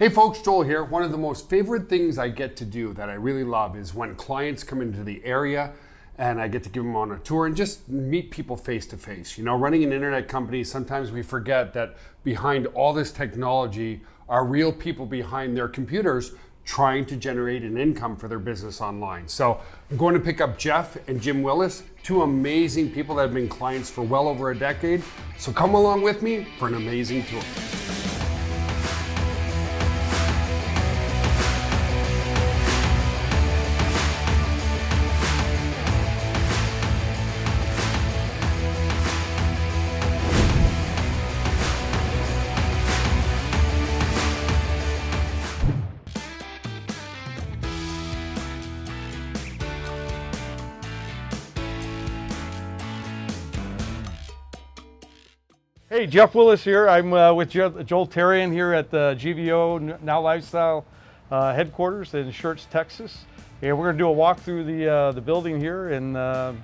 Hey folks, Joel here. One of the most favorite things I get to do that I really love is when clients come into the area and I get to give them on a tour and just meet people face to face. You know, running an internet company, sometimes we forget that behind all this technology are real people behind their computers trying to generate an income for their business online. So I'm going to pick up Jeff and Jim Willis, two amazing people that have been clients for well over a decade. So come along with me for an amazing tour. Hey, Jeff Willis here. I'm with Joel Therien here at the GVO Now Lifestyle headquarters in Schertz, Texas. And we're going to do a walk through the building here and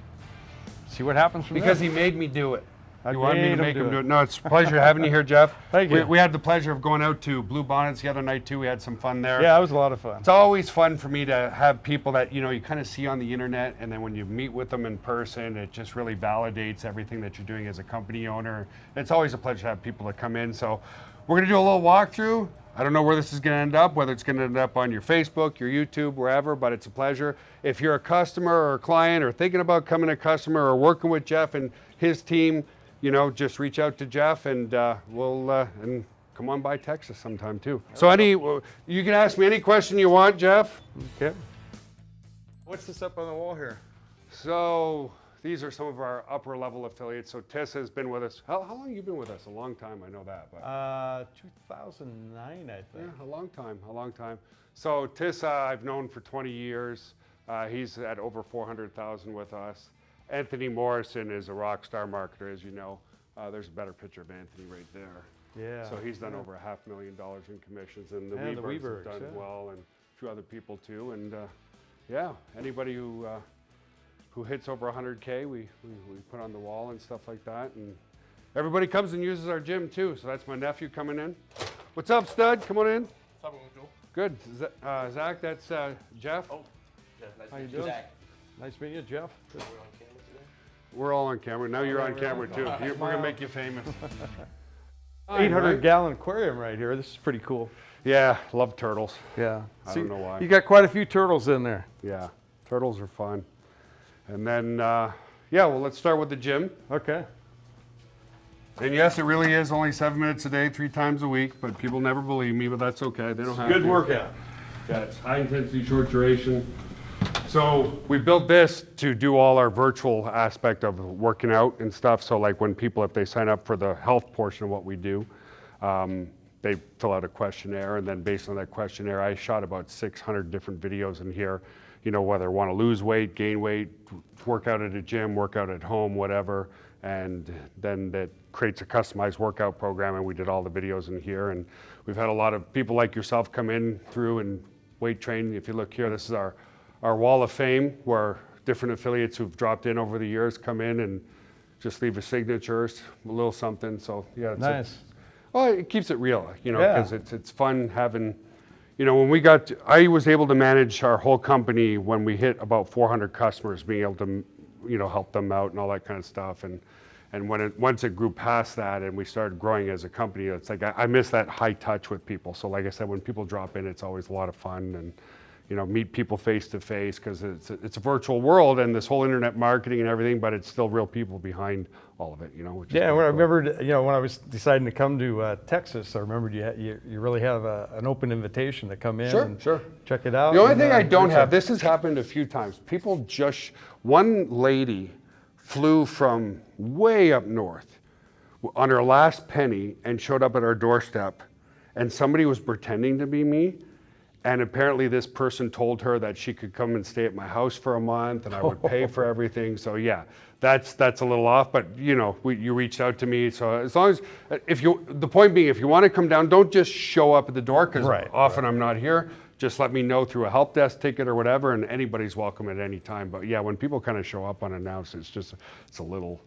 see what happens from Because there. he made me do it. I You wanted me to made make him him do do it. it. No, it's a pleasure having you here, Jeff. Thank you. We had the pleasure of going out to Blue Bonnets the other night too. We had some fun there. Yeah, it was a lot of fun. It's always fun for me to have people that, you know, you kind of see on the internet, and then when you meet with them in person, it just really validates everything that you're doing as a company owner. It's always a pleasure to have people that come in. So we're going to do a little walkthrough. I don't know where this is going to end up, whether it's going to end up on your Facebook, your YouTube, wherever, but it's a pleasure. If you're a customer or a client or thinking about becoming a customer or working with Jeff and his team, you know, just reach out to Jeff and we'll and come on by Texas sometime too. So you can ask me any question you want, Jeff. Okay. What's this up on the wall here? So these are some of our upper level affiliates. So Tess has been with us. How long have you been with us? A long time, I know that. But 2009, I think. yeah, a long time. So Tess I've known for 20 years. He's at over 400,000 with us. Anthony Morrison is a rock star marketer, as you know. There's a better picture of Anthony right there. Yeah. So he's done over $500,000 in commissions, and the And the Webergs have Webergs, done yeah. well, and a few other people too. And yeah, anybody who hits over 100K, we put on the wall and stuff like that. And everybody comes and uses our gym too. So that's my nephew coming in. What's up, stud? Come on in. What's up, Joel? Good. Zach, that's Jeff. Oh, yeah, nice How to you meet doing? Zach. Nice meeting you, Jeff. We're on camera today. We're all on camera. Now you're on we're camera on. too. We're going to make you famous. 800-gallon aquarium right here. This is pretty cool. Yeah, love turtles. Yeah. I don't know why. You got quite a few turtles in there. Yeah, turtles are fun. And then, yeah, well, let's start with the gym. Okay. And yes, it really is only 7 minutes a day, 3 times a week, but people never believe me, but that's okay. They don't have Good to. workout. Yeah, it's high intensity, short duration. So we built this to do all our virtual aspect of working out and stuff. So like when people, if they sign up for the health portion of what we do, they fill out a questionnaire, and then based on that questionnaire, I shot about 600 different videos in here, you know, whether want to lose weight, gain weight, work out at a gym, work out at home, whatever. And then that creates a customized workout program, and we did all the videos in here. And we've had a lot of people like yourself come in through and weight train. If you look here, this is our wall of fame, where different affiliates who've dropped in over the years come in and just leave a signature, a little something. So yeah, it's Nice. well, it keeps it real, you know, Yeah. because it's fun having, you know, when I was able to manage our whole company when we hit about 400 customers, being able to, you know, help them out and all that kind of stuff. And once it grew past that and we started growing as a company, it's like I miss that high touch with people. So like I said, when people drop in, it's always a lot of fun, and you know, meet people face to face, because it's a virtual world and this whole internet marketing and everything, but it's still real people behind all of it, you know. Which is Yeah, pretty when I cool. remember, you know, when I was deciding to come to Texas, I remembered you really have an open invitation to come in and Sure. check it out. The only and, thing I don't there's have, this has happened a few times. People just, one lady flew from way up north on her last penny and showed up at our doorstep, and somebody was pretending to be me. And apparently this person told her that she could come and stay at my house for a month and I would pay for everything. So yeah, that's a little off, but you know, you reached out to me. So as long as, the point being, if you want to come down, don't just show up at the door, because often I'm not here. Just let me know through a help desk ticket or whatever, and anybody's welcome at any time. But yeah, when people kind of show up unannounced, it's a little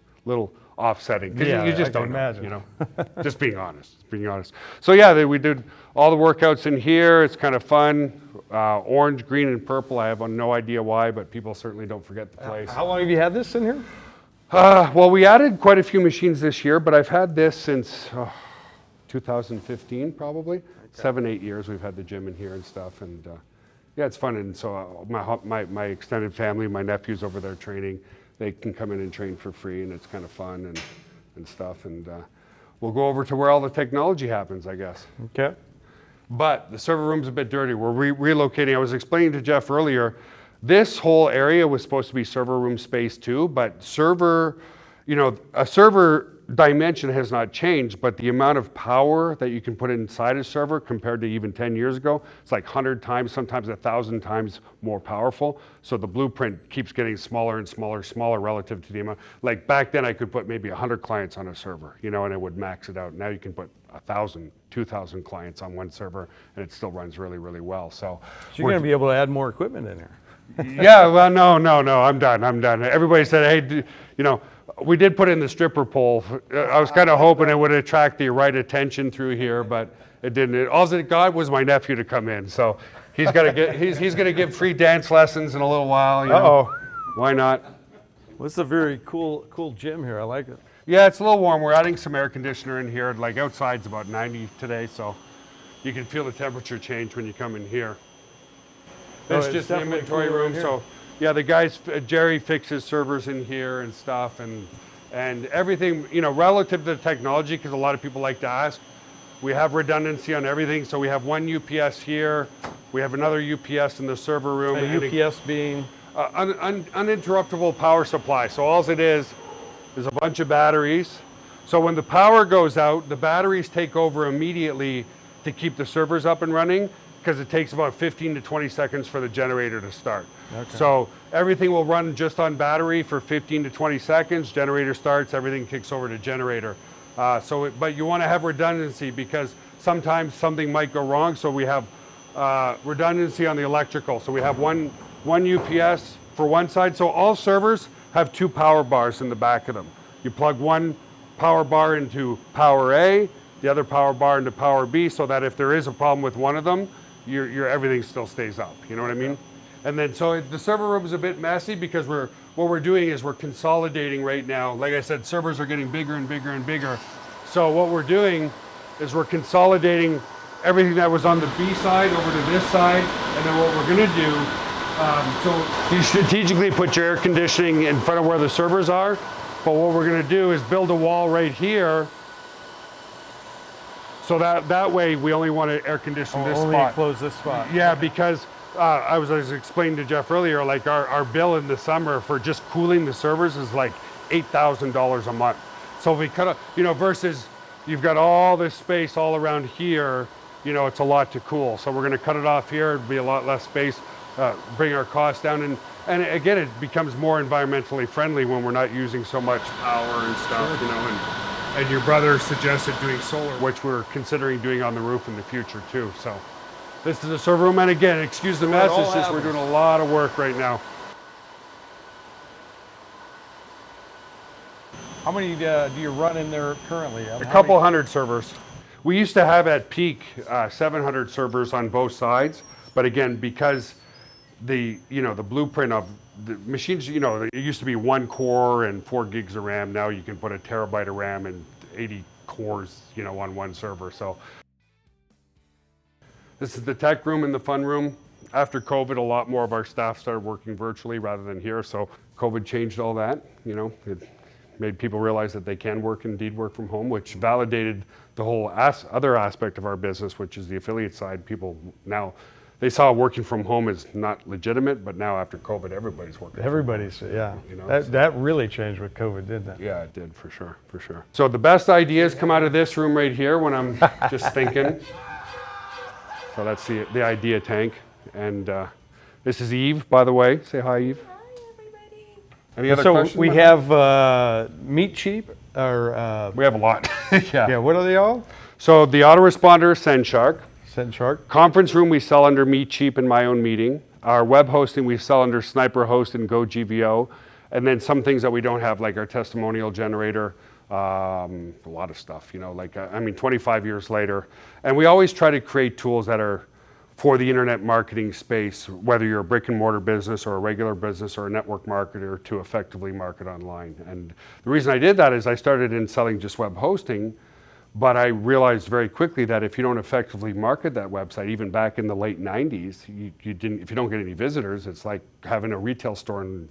offsetting. 'Cause Yeah, you just I can don't imagine. know, you know. Just being honest. So yeah, we did all the workouts in here. It's kind of fun. Orange, green, and purple. I have no idea why, but people certainly don't forget the place. How long have you had this in here? Well, we added quite a few machines this year, but I've had this since 2015 probably. 7-8 years we've had the gym in here and stuff, and yeah, it's fun. And so my extended family, my nephew's over there training. They can come in and train for free, and it's kind of fun and stuff. And we'll go over to where all the technology happens, I guess. Okay. But the server room's a bit dirty. We're relocating. I was explaining to Jeff earlier, this whole area was supposed to be server room space too, but server, a server dimension has not changed, but the amount of power that you can put inside a server compared to even 10 years ago, it's like 100 times, sometimes 1,000 times more powerful. So the blueprint keeps getting smaller and smaller relative to the amount. Like back then I could put maybe 100 clients on a server, and it would max it out. Now you can put 1,000, 2,000 clients on one server and it still runs really, really well. So you're going to be able to add more equipment in here. Yeah, well, no, I'm done. Everybody said, hey, we did put in the stripper pole. I was kind of hoping it would attract the right attention through here, but it didn't. All it got was my nephew to come in, so he's gonna give free dance lessons in a little while. Why not? Well, this is a very cool gym here. I like it. Yeah, it's a little warm. We're adding some air conditioner in here. Like outside's about 90 today, so you can feel the temperature change when you come in here. It's just the inventory room. So yeah, the guys, Jerry fixes servers in here and stuff, and everything, relative to the technology, because a lot of people like to ask, we have redundancy on everything. So we have one UPS here, we have another UPS in the server room. UPS being? Uninterruptible power supply. So all it is a bunch of batteries. So when the power goes out, the batteries take over immediately to keep the servers up and running, because it takes about 15 to 20 seconds for the generator to start. Okay. So everything will run just on battery for 15 to 20 seconds. Generator starts, everything kicks over to generator. But you want to have redundancy because sometimes something might go wrong. So we have redundancy on the electrical. So we have one UPS for one side. So all servers have 2 power bars in the back of them. You plug one power bar into power A, the other power bar into power B, so that if there is a problem with one of them, your everything still stays up. You know what I mean? And then so the server room is a bit messy because what we're doing is we're consolidating right now. Like I said, servers are getting bigger and bigger and bigger. So what we're doing is we're consolidating everything that was on the B side over to this side, and then what we're going to do, so you strategically put your air conditioning in front of where the servers are, but what we're going to do is build a wall right here. So that way we only want to air condition this spot. Only close this spot. Yeah, because I was explaining to Jeff earlier, like our bill in the summer for just cooling the servers is like $8,000 a month. So if we cut up, versus you've got all this space all around here, it's a lot to cool. So we're going to cut it off here. It'd be a lot less space, bring our costs down. And again, it becomes more environmentally friendly when we're not using so much power and stuff, And your brother suggested doing solar, which we're considering doing on the roof in the future too. So this is the server room. And again, excuse the mess, it's just we're doing a lot of work right now. How many do you run in there currently? A couple hundred servers. We used to have at peak 700 servers on both sides. But again, because the blueprint of the machines, it used to be 1 core and 4 gigs of RAM. Now you can put a terabyte of RAM and 80 cores, on one server. So this is the tech room and the fun room. After COVID, a lot more of our staff started working virtually rather than here. So COVID changed all that. It made people realize that they can work from home, which validated the whole other aspect of our business, which is the affiliate side. People now, they saw working from home as not legitimate, but now after COVID, everybody's working. Yeah. That really changed with COVID, didn't it? Yeah, it did, for sure. So the best ideas come out of this room right here when I'm just thinking. So that's the idea tank. And this is Eve, by the way. Say hi, Eve. Hi, everybody. Any other so questions? we have Meat Cheap, or We have a lot. yeah. What are they all? So the autoresponder, SendShark. SendShark. Conference room we sell under Meet Cheap and My Own Meeting. Our web hosting we sell under Sniper Host and GoGVO. And then some things that we don't have, like our testimonial generator, a lot of stuff, you know, like, I mean, 25 years later. And we always try to create tools that are for the internet marketing space, whether you're a brick and mortar business or a regular business or a network marketer, to effectively market online. And the reason I did that is I started in selling just web hosting, but I realized very quickly that if you don't effectively market that website, even back in the late 90s, if you don't get any visitors, it's like having a retail store in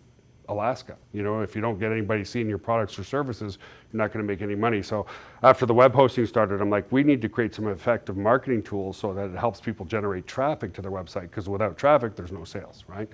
Alaska. You know, if you don't get anybody seeing your products or services, you're not going to make any money. So after the web hosting started, I'm like, we need to create some effective marketing tools so that it helps people generate traffic to their website, because without traffic, there's no sales, right?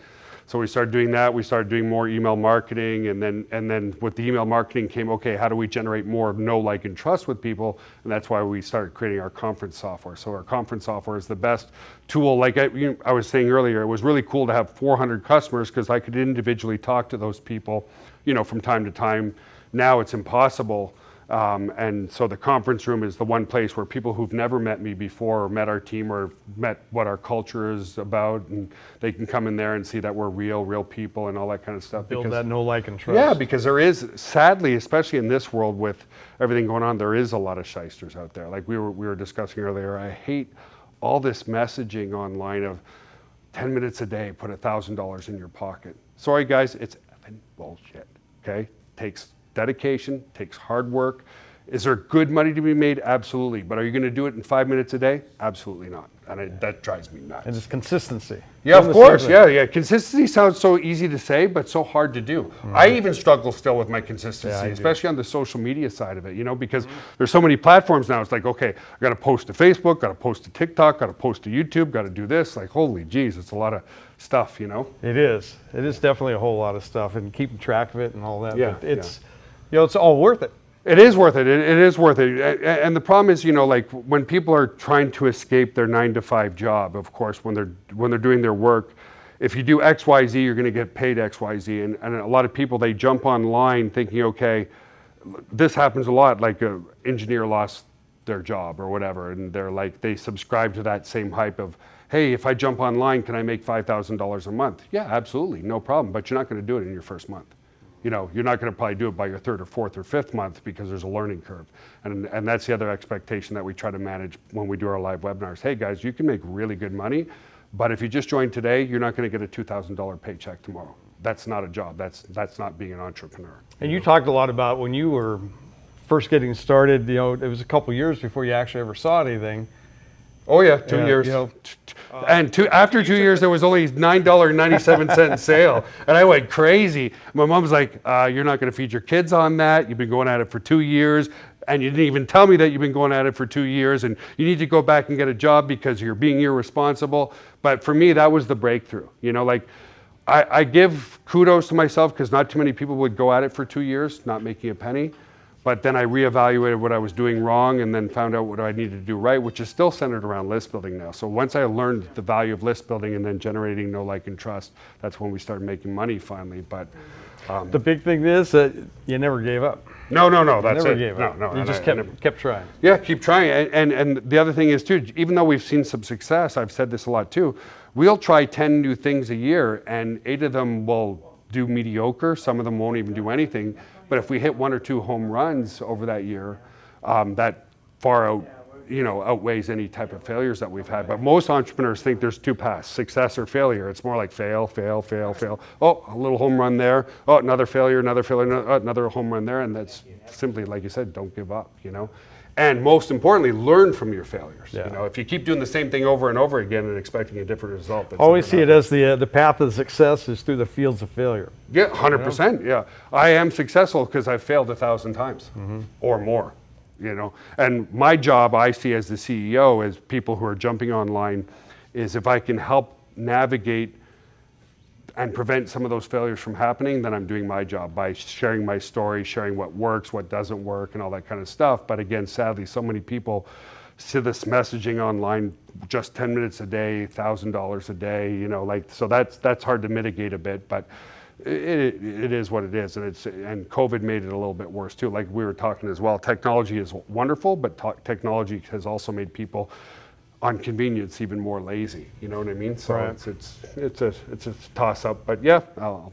So we started doing that. We started doing more email marketing, and then with the email marketing came, okay, how do we generate more know, like, and trust with people? And that's why we started creating our conference software. So our conference software is the best tool. Like I was saying earlier, it was really cool to have 400 customers because I could individually talk to those people, you know, from time to time. Now it's impossible. And so the conference room is the one place where people who've never met me before or met our team or met what our culture is about, and they can come in there and see that we're real people and all that kind of stuff. Build that know, like, and trust. Yeah, because there is, sadly, especially in this world with everything going on, there is a lot of shysters out there. Like we were discussing earlier, I hate all this messaging online of 10 minutes a day, put $1,000 in your pocket. Sorry guys, it's effing bullshit, okay? Takes dedication, takes hard work. Is there good money to be made? Absolutely. But are you going to do it in 5 minutes a day? Absolutely not. And that drives me nuts. And it's consistency. Yeah, of course. Yeah. Consistency sounds so easy to say, but so hard to do. I even struggle still with my consistency, especially on the social media side of it, you know, because there's so many platforms now. It's like, okay, I got to post to Facebook, got to post to TikTok, got to post to YouTube, got to do this. Like, holy geez, it's a lot of stuff, you know? It is. It is definitely a whole lot of stuff, and keeping track of it and all that. Yeah, But it's, you know, it's all worth it. It is worth it. It is worth it. And the problem is, you know, like when people are trying to escape their 9-to-5 job, of course, when they're doing their work, if you do X, Y, Z, you're going to get paid X, Y, Z. And a lot of people, they jump online thinking, okay, this happens a lot. Like an engineer lost their job or whatever, and they're like, they subscribe to that same hype of, hey, if I jump online, can I make $5,000 a month? Yeah, absolutely, no problem. But you're not going to do it in your first month. You know, you're not going to probably do it by your third or fourth or fifth month because there's a learning curve. And that's the other expectation that we try to manage when we do our live webinars. Hey guys, you can make really good money, but if you just joined today, you're not going to get a $2,000 paycheck tomorrow. That's not a job. That's not being an entrepreneur. And you talked a lot about when you were first getting started, you know, it was a couple years before you actually ever saw anything. Oh yeah, 2 years. You know, And after 2 years, there was only $9.97 sale. And I went crazy. My mom's like, you're not going to feed your kids on that. You've been going at it for 2 years. And you didn't even tell me that you've been going at it for 2 years. And you need to go back and get a job because you're being irresponsible. But for me, that was the breakthrough. You know, like I give kudos to myself because not too many people would go at it for 2 years, not making a penny. But then I reevaluated what I was doing wrong and then found out what I needed to do right, which is still centered around list building now. So once I learned the value of list building and then generating know, like, and trust, that's when we started making money finally. But the big thing is that you never gave up. No, that's Never it. gave up. No, You just kept trying. Yeah, keep trying. And the other thing is too, even though we've seen some success, I've said this a lot too, we'll try 10 new things a year and 8 of them will do mediocre. Some of them won't even do anything. But if we hit 1 or 2 home runs over that year, that far outweighs any type of failures that we've had. But most entrepreneurs think there's 2 paths, success or failure. It's more like fail. Oh, a little home run there. Oh, another failure, another home run there. And that's simply, like you said, don't give up, you know. And most importantly, learn from your failures. Yeah. You know, if you keep doing the same thing over and over again and expecting a different result, that's Always never see it as the path of success is through the fields of failure. Yeah, 100%. Yeah, I am successful because I've failed 1,000 times or more. You know, and my job I see as the CEO, as people who are jumping online, is if I can help navigate and prevent some of those failures from happening, then I'm doing my job by sharing my story, sharing what works, what doesn't work, and all that kind of stuff. But again, sadly, so many people see this messaging online, just 10 minutes a day, $1,000 a day, you know, like, so that's hard to mitigate a bit, but it is what it is. And COVID made it a little bit worse too. Like we were talking as well, technology is wonderful, but technology has also made people on convenience even more lazy, you know what I mean? So right. it's a toss up, but yeah, I'll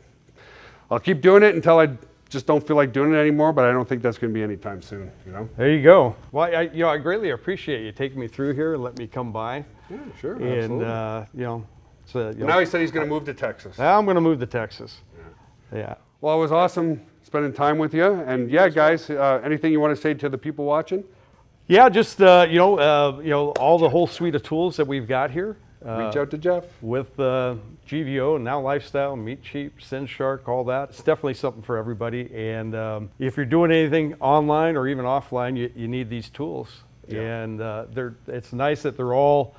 keep doing it until I just don't feel like doing it anymore, but I don't think that's going to be anytime soon, you know? There you go. Well, I greatly appreciate you taking me through here and let me come by. Yeah, sure, And, absolutely. Now Now he said he's going to move to Texas. I'm going to move to Texas. Yeah. Well, it was awesome spending time with you. And yeah, guys, anything you want to say to the people watching? Yeah, just all the whole suite of tools that we've got here. Reach out to Jeff. With GVO, Now Lifestyle, Meat Sheep, Sin Shark, all that. It's definitely something for everybody. And if you're doing anything online or even offline, you need these tools. Yeah. And it's nice that they're all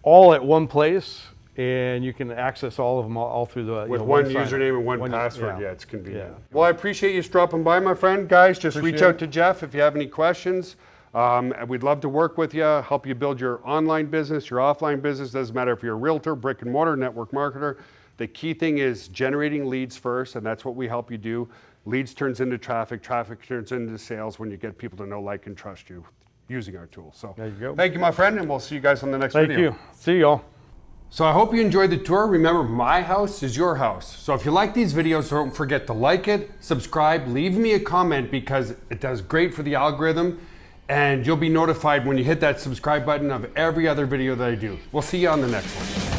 at one place, and you can access all of them all through the With one sign-up. username and one password, yeah, it's convenient. Yeah. Well, I appreciate you dropping by, my friend. Guys, just reach Appreciate out to Jeff if you have any questions. We'd love to work with you, help you build your online business, your offline business. Doesn't matter if you're a realtor, brick and mortar, network marketer. The key thing is generating leads first, and that's what we help you do. Leads turns into traffic, traffic turns into sales when you get people to know, like, and trust you using our tools. So there you go. Thank you, my friend, and we'll see you guys on the next video. Thank you. See y'all. So I hope you enjoyed the tour. Remember, my house is your house. So if you like these videos, don't forget to like it, subscribe, leave me a comment because it does great for the algorithm, and you'll be notified when you hit that subscribe button of every other video that I do. We'll see you on the next one.